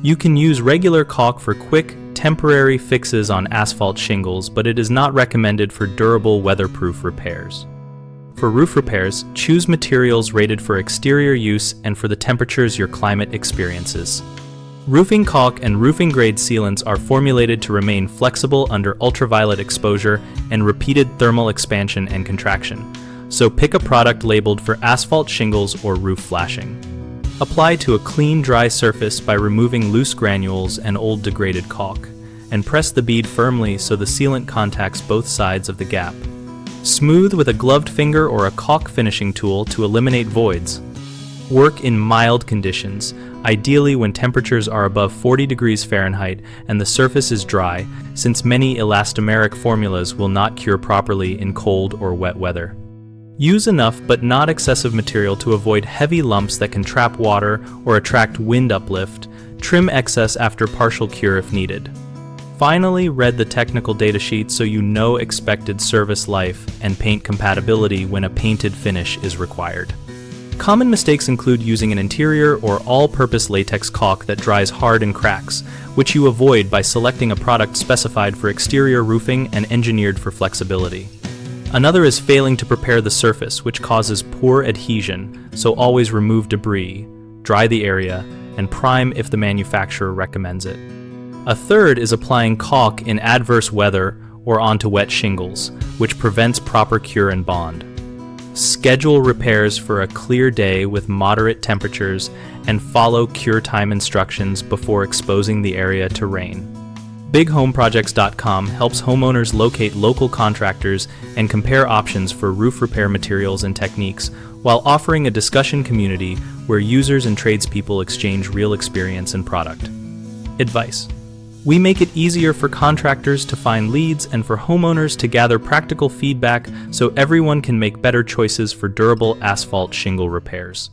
You can use regular caulk for quick, temporary fixes on asphalt shingles, but it is not recommended for durable, weatherproof repairs. For roof repairs, choose materials rated for exterior use and for the temperatures your climate experiences. Roofing caulk and roofing-grade sealants are formulated to remain flexible under ultraviolet exposure and repeated thermal expansion and contraction, so pick a product labeled for asphalt shingles or roof flashing. Apply to a clean, dry surface by removing loose granules and old degraded caulk, and press the bead firmly so the sealant contacts both sides of the gap. Smooth with a gloved finger or a caulk finishing tool to eliminate voids. Work in mild conditions, ideally when temperatures are above 40 degrees Fahrenheit and the surface is dry, since many elastomeric formulas will not cure properly in cold or wet weather. Use enough but not excessive material to avoid heavy lumps that can trap water or attract wind uplift. Trim excess after partial cure if needed. Finally, read the technical datasheet so you know expected service life and paint compatibility when a painted finish is required. Common mistakes include using an interior or all-purpose latex caulk that dries hard and cracks, which you avoid by selecting a product specified for exterior roofing and engineered for flexibility. Another is failing to prepare the surface, which causes poor adhesion, so always remove debris, dry the area, and prime if the manufacturer recommends it. A third is applying caulk in adverse weather or onto wet shingles, which prevents proper cure and bond. Schedule repairs for a clear day with moderate temperatures and follow cure time instructions before exposing the area to rain. BigHomeProjects.com helps homeowners locate local contractors and compare options for roof repair materials and techniques, while offering a discussion community where users and tradespeople exchange real experience and product. Advice: we make it easier for contractors to find leads and for homeowners to gather practical feedback so everyone can make better choices for durable asphalt shingle repairs.